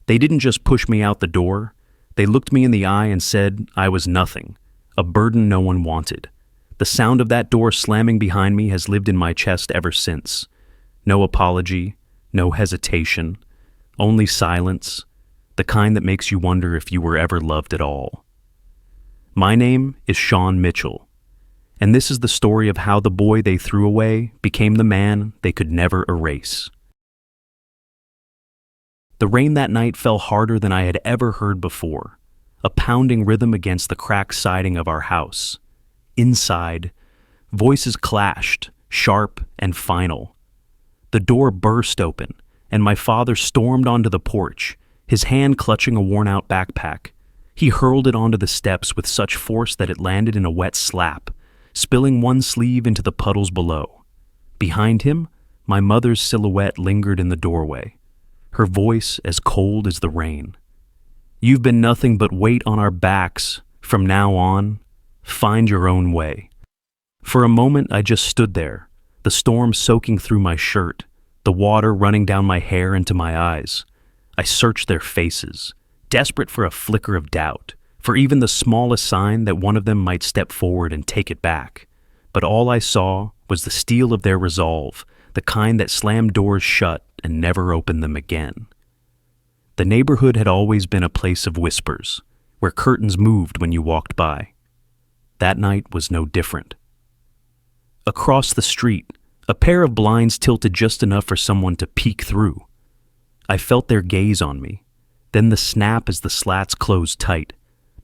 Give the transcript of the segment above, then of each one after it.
They didn't just push me out the door. They looked me in the eye and said I was nothing, a burden no one wanted. The sound of that door slamming behind me has lived in my chest ever since. No apology, no hesitation, only silence, the kind that makes you wonder if you were ever loved at all. My name is Shawn Mitchell, and this is the story of how the boy they threw away became the man they could never erase. The rain that night fell harder than I had ever heard before, a pounding rhythm against the cracked siding of our house. Inside, voices clashed, sharp and final. The door burst open, and my father stormed onto the porch, his hand clutching a worn-out backpack. He hurled it onto the steps with such force that it landed in a wet slap, spilling one sleeve into the puddles below. Behind him, my mother's silhouette lingered in the doorway, her voice as cold as the rain. "You've been nothing but weight on our backs. From now on, find your own way." For a moment, I just stood there, the storm soaking through my shirt, the water running down my hair into my eyes. I searched their faces, desperate for a flicker of doubt, for even the smallest sign that one of them might step forward and take it back. But all I saw was the steel of their resolve, the kind that slammed doors shut and never opened them again. The neighborhood had always been a place of whispers, where curtains moved when you walked by. That night was no different. Across the street, a pair of blinds tilted just enough for someone to peek through. I felt their gaze on me, then the snap as the slats closed tight.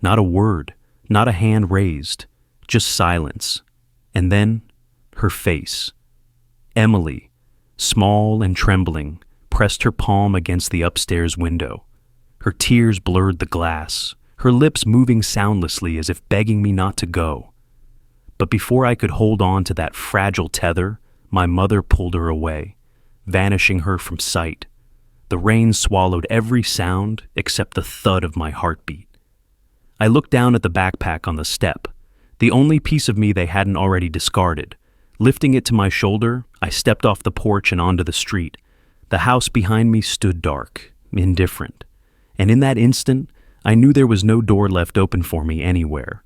Not a word, not a hand raised, just silence. And then, her face. Emily, small and trembling, pressed her palm against the upstairs window. Her tears blurred the glass, her lips moving soundlessly as if begging me not to go. But before I could hold on to that fragile tether, my mother pulled her away, vanishing her from sight. The rain swallowed every sound except the thud of my heartbeat. I looked down at the backpack on the step, the only piece of me they hadn't already discarded. Lifting it to my shoulder, I stepped off the porch and onto the street. The house behind me stood dark, indifferent. And in that instant, I knew there was no door left open for me anywhere.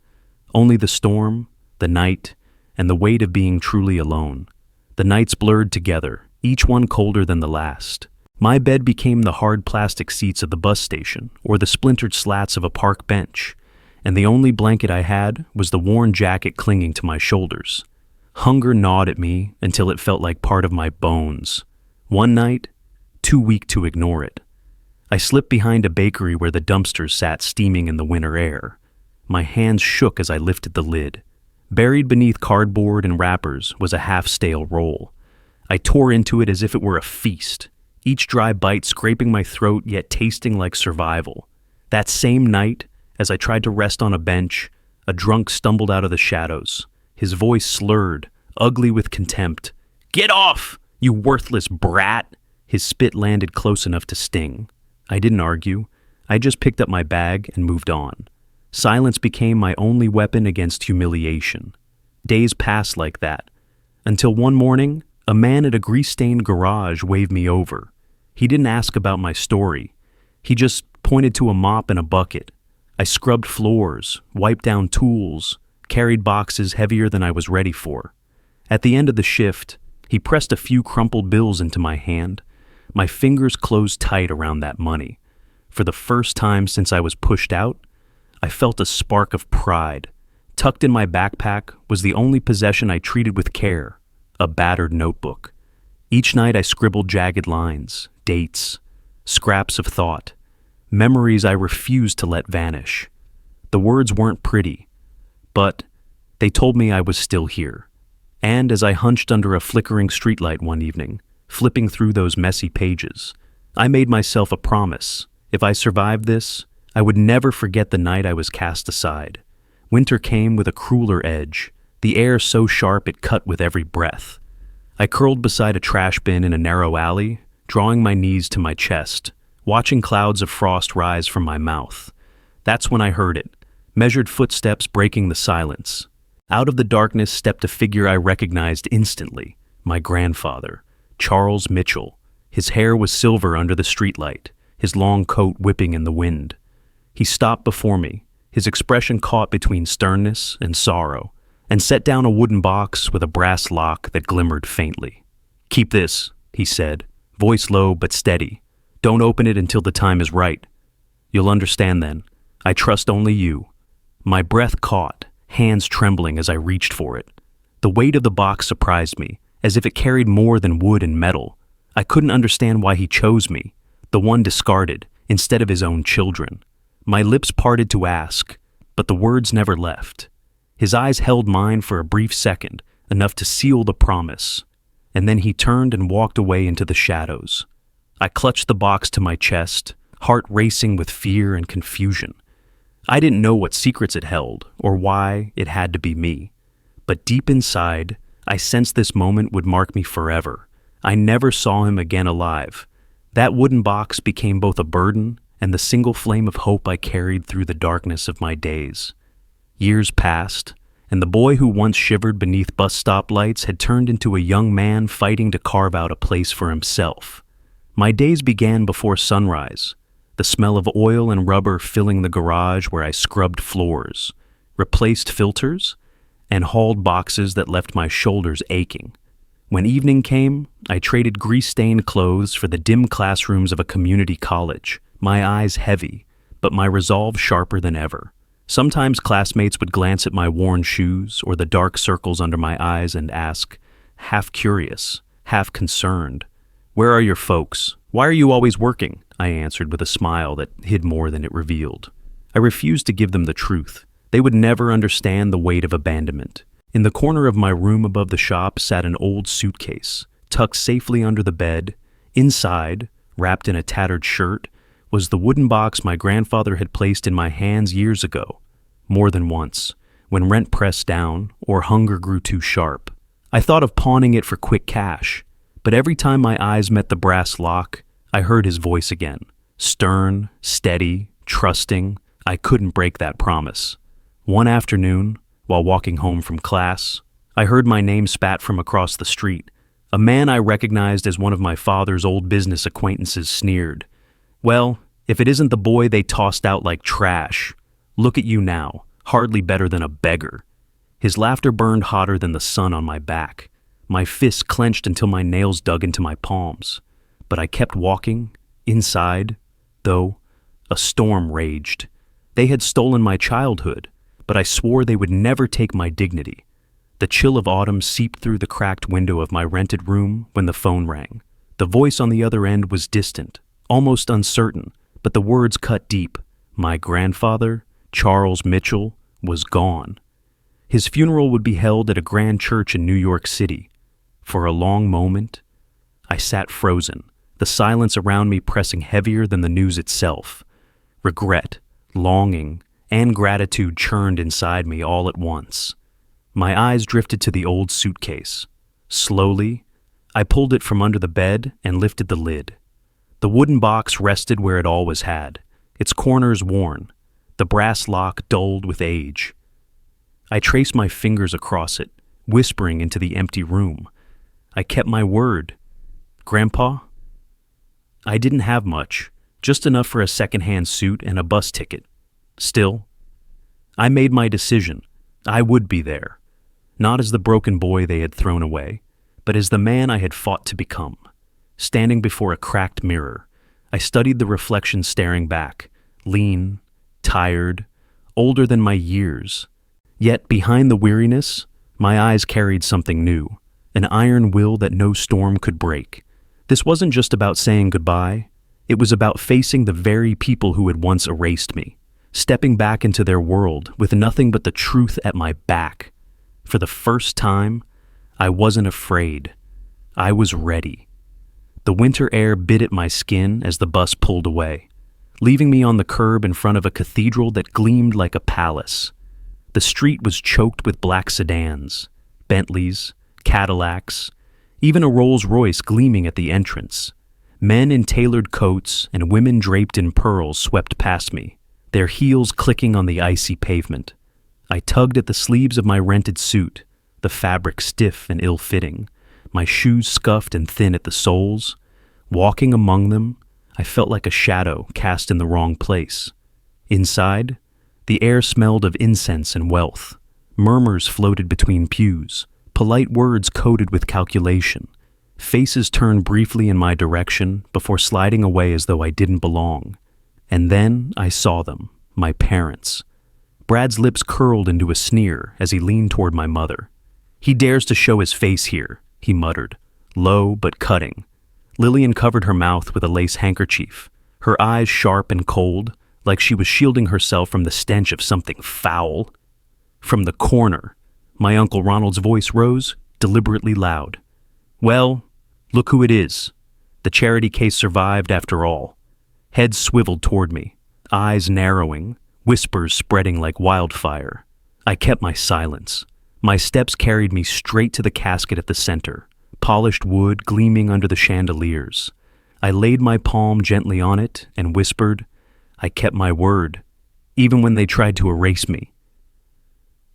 Only the storm, the night, and the weight of being truly alone. The nights blurred together, each one colder than the last. My bed became the hard plastic seats of the bus station or the splintered slats of a park bench, and the only blanket I had was the worn jacket clinging to my shoulders. Hunger gnawed at me until it felt like part of my bones. One night, too weak to ignore it, I slipped behind a bakery where the dumpsters sat steaming in the winter air. My hands shook as I lifted the lid. Buried beneath cardboard and wrappers was a half-stale roll. I tore into it as if it were a feast, each dry bite scraping my throat yet tasting like survival. That same night, as I tried to rest on a bench, a drunk stumbled out of the shadows. His voice slurred, ugly with contempt. "Get off, you worthless brat!" His spit landed close enough to sting. I didn't argue. I just picked up my bag and moved on. Silence became my only weapon against humiliation. Days passed like that, until one morning, a man at a grease-stained garage waved me over. He didn't ask about my story. He just pointed to a mop and a bucket. I scrubbed floors, wiped down tools, carried boxes heavier than I was ready for. At the end of the shift, he pressed a few crumpled bills into my hand. My fingers closed tight around that money. For the first time since I was pushed out, I felt a spark of pride. Tucked in my backpack was the only possession I treated with care, a battered notebook. Each night I scribbled jagged lines, dates, scraps of thought, memories I refused to let vanish. The words weren't pretty, but they told me I was still here. And as I hunched under a flickering streetlight one evening, flipping through those messy pages, I made myself a promise. If I survived this, I would never forget the night I was cast aside. Winter came with a crueler edge, the air so sharp it cut with every breath. I curled beside a trash bin in a narrow alley, drawing my knees to my chest, watching clouds of frost rise from my mouth. That's when I heard it, measured footsteps breaking the silence. Out of the darkness stepped a figure I recognized instantly, my grandfather, Charles Mitchell. His hair was silver under the streetlight, his long coat whipping in the wind. He stopped before me, his expression caught between sternness and sorrow, and set down a wooden box with a brass lock that glimmered faintly. "Keep this," he said, voice low but steady. "Don't open it until the time is right. You'll understand then. I trust only you." My breath caught, hands trembling as I reached for it. The weight of the box surprised me, as if it carried more than wood and metal. I couldn't understand why he chose me, the one discarded, instead of his own children. My lips parted to ask, but the words never left. His eyes held mine for a brief second, enough to seal the promise, and then he turned and walked away into the shadows. I clutched the box to my chest, heart racing with fear and confusion. I didn't know what secrets it held, or why it had to be me. But deep inside, I sensed this moment would mark me forever. I never saw him again alive. That wooden box became both a burden and the single flame of hope I carried through the darkness of my days. Years passed, and the boy who once shivered beneath bus stop lights had turned into a young man fighting to carve out a place for himself. My days began before sunrise, the smell of oil and rubber filling the garage where I scrubbed floors, replaced filters, and hauled boxes that left my shoulders aching. When evening came, I traded grease-stained clothes for the dim classrooms of a community college, my eyes heavy, but my resolve sharper than ever. Sometimes classmates would glance at my worn shoes or the dark circles under my eyes and ask, half curious, half concerned, "Where are your folks? Why are you always working?" I answered with a smile that hid more than it revealed. I refused to give them the truth. They would never understand the weight of abandonment. In the corner of my room above the shop sat an old suitcase, tucked safely under the bed. Inside, wrapped in a tattered shirt, was the wooden box my grandfather had placed in my hands years ago, more than once, when rent pressed down or hunger grew too sharp. I thought of pawning it for quick cash, but every time my eyes met the brass lock, I heard his voice again, stern, steady, trusting. I couldn't break that promise. One afternoon, while walking home from class, I heard my name spat from across the street. A man I recognized as one of my father's old business acquaintances sneered, "Well, if it isn't the boy they tossed out like trash. Look at you now, hardly better than a beggar." His laughter burned hotter than the sun on my back. My fists clenched until my nails dug into my palms. But I kept walking. Inside, though, a storm raged. They had stolen my childhood, but I swore they would never take my dignity. The chill of autumn seeped through the cracked window of my rented room when the phone rang. The voice on the other end was distant, almost uncertain, but the words cut deep. My grandfather, Charles Mitchell, was gone. His funeral would be held at a grand church in New York City. For a long moment, I sat frozen, the silence around me pressing heavier than the news itself. Regret, longing, and gratitude churned inside me all at once. My eyes drifted to the old suitcase. Slowly, I pulled it from under the bed and lifted the lid. The wooden box rested where it always had, its corners worn, the brass lock dulled with age. I traced my fingers across it, whispering into the empty room. I kept my word. Grandpa? I didn't have much, just enough for a second-hand suit and a bus ticket. Still, I made my decision. I would be there, not as the broken boy they had thrown away, but as the man I had fought to become. Standing before a cracked mirror, I studied the reflection staring back, lean, tired, older than my years. Yet behind the weariness, my eyes carried something new, an iron will that no storm could break. This wasn't just about saying goodbye. It was about facing the very people who had once erased me, stepping back into their world with nothing but the truth at my back. For the first time, I wasn't afraid. I was ready. The winter air bit at my skin as the bus pulled away, leaving me on the curb in front of a cathedral that gleamed like a palace. The street was choked with black sedans, Bentleys, Cadillacs, even a Rolls-Royce gleaming at the entrance. Men in tailored coats and women draped in pearls swept past me, their heels clicking on the icy pavement. I tugged at the sleeves of my rented suit, the fabric stiff and ill-fitting, my shoes scuffed and thin at the soles. Walking among them, I felt like a shadow cast in the wrong place. Inside, the air smelled of incense and wealth. Murmurs floated between pews, polite words coded with calculation. Faces turned briefly in my direction before sliding away as though I didn't belong. And then I saw them, my parents. Brad's lips curled into a sneer as he leaned toward my mother. "He dares to show his face here," he muttered, low but cutting. Lillian covered her mouth with a lace handkerchief, her eyes sharp and cold, like she was shielding herself from the stench of something foul. From the corner, my Uncle Ronald's voice rose, deliberately loud. "Well, look who it is. The charity case survived after all." Heads swiveled toward me, eyes narrowing, whispers spreading like wildfire. I kept my silence. My steps carried me straight to the casket at the center, polished wood gleaming under the chandeliers. I laid my palm gently on it and whispered, "I kept my word, even when they tried to erase me."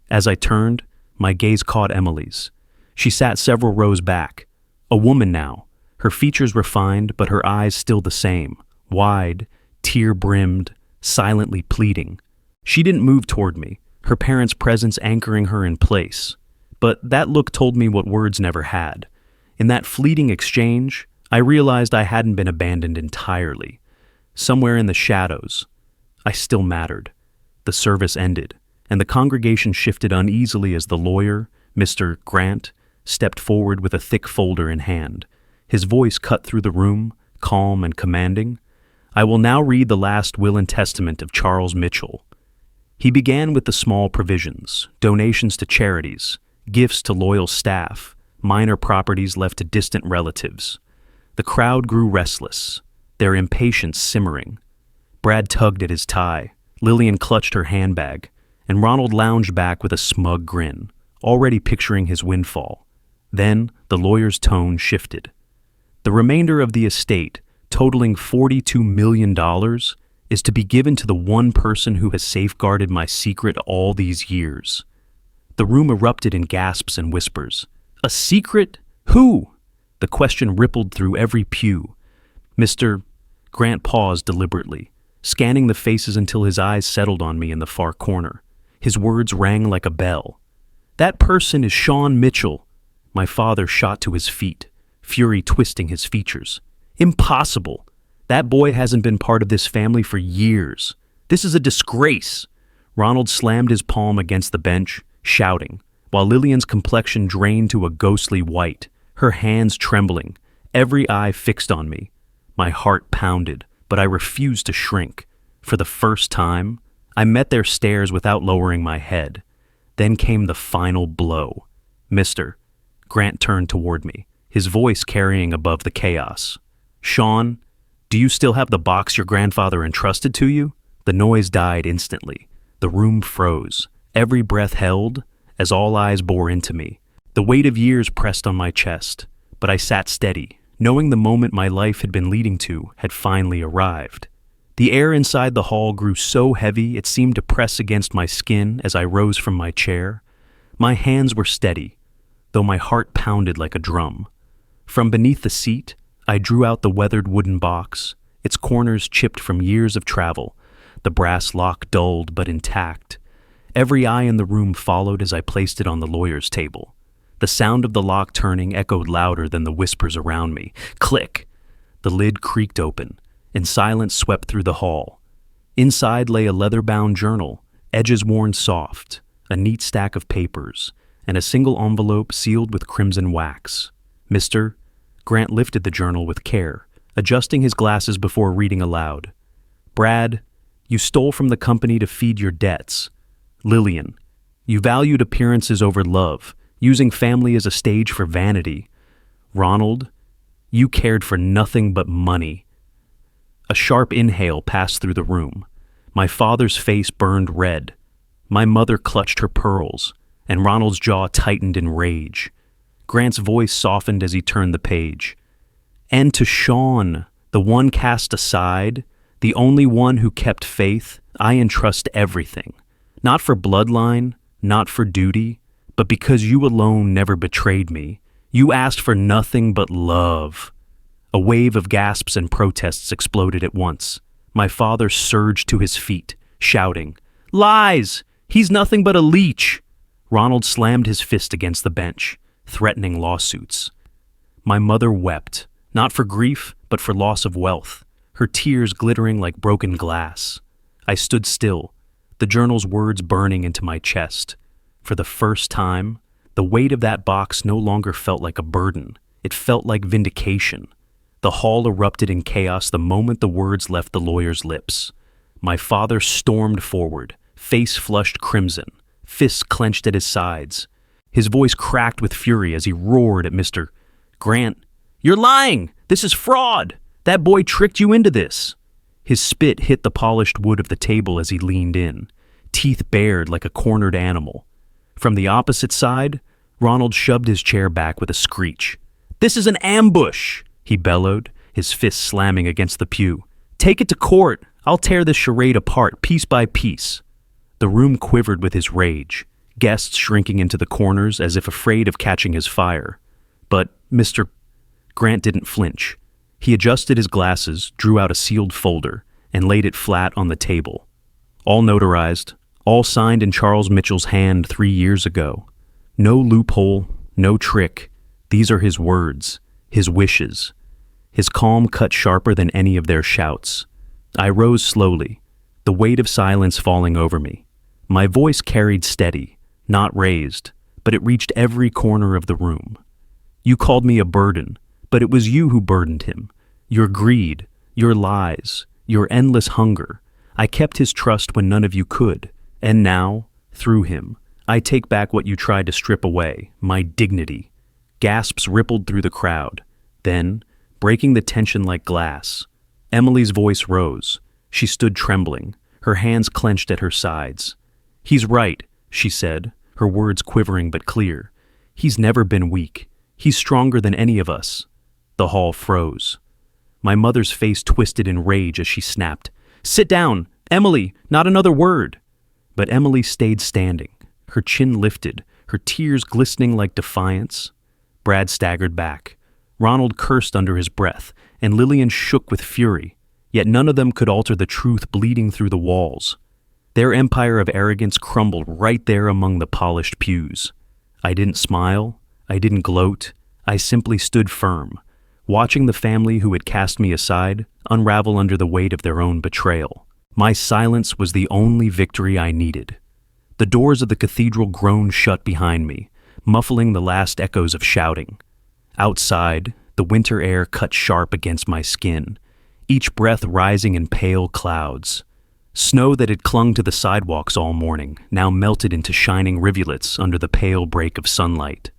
As I turned, my gaze caught Emily's. She sat several rows back, a woman now, her features refined but her eyes still the same, wide, tear-brimmed, silently pleading. She didn't move toward me, her parents' presence anchoring her in place. But that look told me what words never had. In that fleeting exchange, I realized I hadn't been abandoned entirely. Somewhere in the shadows, I still mattered. The service ended, and the congregation shifted uneasily as the lawyer, Mr. Grant, stepped forward with a thick folder in hand. His voice cut through the room, calm and commanding. "I will now read the last will and testament of Charles Mitchell." He began with the small provisions, donations to charities, gifts to loyal staff, minor properties left to distant relatives. The crowd grew restless, their impatience simmering. Brad tugged at his tie, Lillian clutched her handbag, and Ronald lounged back with a smug grin, already picturing his windfall. Then the lawyer's tone shifted. "The remainder of the estate, totaling $42 million, is to be given to the one person who has safeguarded my secret all these years." The room erupted in gasps and whispers. "A secret? Who?" The question rippled through every pew. Mr. Grant paused deliberately, scanning the faces until his eyes settled on me in the far corner. His words rang like a bell. "That person is Shawn Mitchell." My father shot to his feet, fury twisting his features. "Impossible! That boy hasn't been part of this family for years. This is a disgrace." Ronald slammed his palm against the bench, shouting, while Lillian's complexion drained to a ghostly white, her hands trembling, every eye fixed on me. My heart pounded, but I refused to shrink. For the first time, I met their stares without lowering my head. Then came the final blow. "Mr." Grant turned toward me, his voice carrying above the chaos. "Shawn, do you still have the box your grandfather entrusted to you?" The noise died instantly. The room froze, every breath held, as all eyes bore into me. The weight of years pressed on my chest, but I sat steady, knowing the moment my life had been leading to had finally arrived. The air inside the hall grew so heavy it seemed to press against my skin as I rose from my chair. My hands were steady, though my heart pounded like a drum. From beneath the seat, I drew out the weathered wooden box, its corners chipped from years of travel, the brass lock dulled but intact. Every eye in the room followed as I placed it on the lawyer's table. The sound of the lock turning echoed louder than the whispers around me. Click! The lid creaked open, and silence swept through the hall. Inside lay a leather-bound journal, edges worn soft, a neat stack of papers, and a single envelope sealed with crimson wax. "Mr." Grant lifted the journal with care, adjusting his glasses before reading aloud. "Brad, you stole from the company to feed your debts. Lillian, you valued appearances over love, using family as a stage for vanity. Ronald, you cared for nothing but money." A sharp inhale passed through the room. My father's face burned red. My mother clutched her pearls, and Ronald's jaw tightened in rage. Grant's voice softened as he turned the page. "And to Shawn, the one cast aside, the only one who kept faith, I entrust everything. Not for bloodline, not for duty, but because you alone never betrayed me. You asked for nothing but love. A wave of gasps and protests exploded at once. My father surged to his feet, shouting, "Lies! He's nothing but a leech!" Ronald slammed his fist against the bench, threatening lawsuits. My mother wept, not for grief, but for loss of wealth, her tears glittering like broken glass. I stood still, the journal's words burning into my chest. For the first time, the weight of that box no longer felt like a burden. It felt like vindication. The hall erupted in chaos the moment the words left the lawyer's lips. My father stormed forward, face flushed crimson, fists clenched at his sides. His voice cracked with fury as he roared at Mr. Grant. "You're lying! This is fraud! That boy tricked you into this!" His spit hit the polished wood of the table as he leaned in, teeth bared like a cornered animal. From the opposite side, Ronald shoved his chair back with a screech. "This is an ambush!" he bellowed, his fist slamming against the pew. "Take it to court! I'll tear this charade apart, piece by piece." The room quivered with his rage, guests shrinking into the corners as if afraid of catching his fire. But Mr. Grant didn't flinch. He adjusted his glasses, drew out a sealed folder, and laid it flat on the table. All notarized, all signed in Charles Mitchell's hand 3 years ago. No loophole, no trick. These are his words, his wishes. His calm cut sharper than any of their shouts. I rose slowly, the weight of silence falling over me. My voice carried steady, not raised, but it reached every corner of the room. You called me a burden, but it was you who burdened him. Your greed, your lies, your endless hunger. I kept his trust when none of you could. And now, through him, I take back what you tried to strip away, my dignity. Gasps rippled through the crowd. Then, breaking the tension like glass, Emily's voice rose. She stood trembling, her hands clenched at her sides. "He's right," she said, her words quivering but clear. "He's never been weak. He's stronger than any of us." The hall froze. My mother's face twisted in rage as she snapped, "Sit down! Emily, not another word!" But Emily stayed standing, her chin lifted, her tears glistening like defiance. Brad staggered back. Ronald cursed under his breath, and Lillian shook with fury, yet none of them could alter the truth bleeding through the walls. Their empire of arrogance crumbled right there among the polished pews. I didn't smile, I didn't gloat, I simply stood firm, watching the family who had cast me aside unravel under the weight of their own betrayal. My silence was the only victory I needed. The doors of the cathedral groaned shut behind me, muffling the last echoes of shouting. Outside, the winter air cut sharp against my skin, each breath rising in pale clouds. Snow that had clung to the sidewalks all morning now melted into shining rivulets under the pale break of sunlight.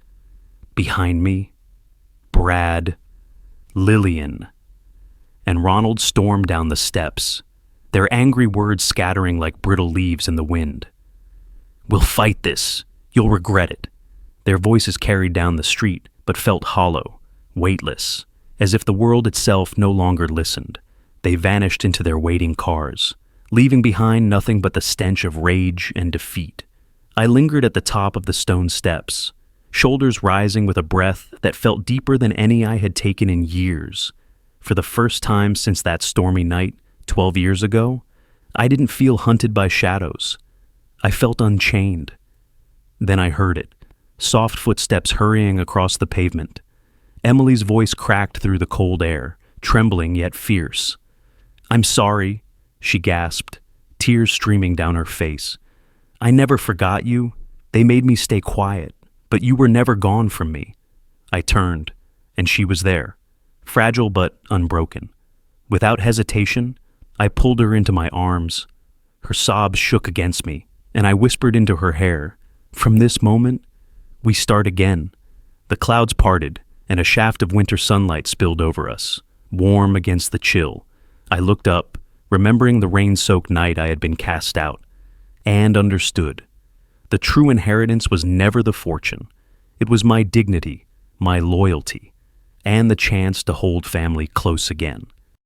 Behind me, Brad, Lillian, and Ronald stormed down the steps, their angry words scattering like brittle leaves in the wind. "We'll fight this. You'll regret it." Their voices carried down the street, but felt hollow, weightless, as if the world itself no longer listened. They vanished into their waiting cars, leaving behind nothing but the stench of rage and defeat. I lingered at the top of the stone steps, shoulders rising with a breath that felt deeper than any I had taken in years. For the first time since that stormy night 12 years ago, I didn't feel hunted by shadows. I felt unchained. Then I heard it, soft footsteps hurrying across the pavement. Emily's voice cracked through the cold air, trembling yet fierce. "I'm sorry," she gasped, tears streaming down her face. "I never forgot you. They made me stay quiet, but you were never gone from me." I turned, and she was there, fragile but unbroken. Without hesitation, I pulled her into my arms. Her sobs shook against me, and I whispered into her hair, "From this moment, we start again." The clouds parted, and a shaft of winter sunlight spilled over us, warm against the chill. I looked up, remembering the rain-soaked night I had been cast out, and understood. The true inheritance was never the fortune. It was my dignity, my loyalty, and the chance to hold family close again.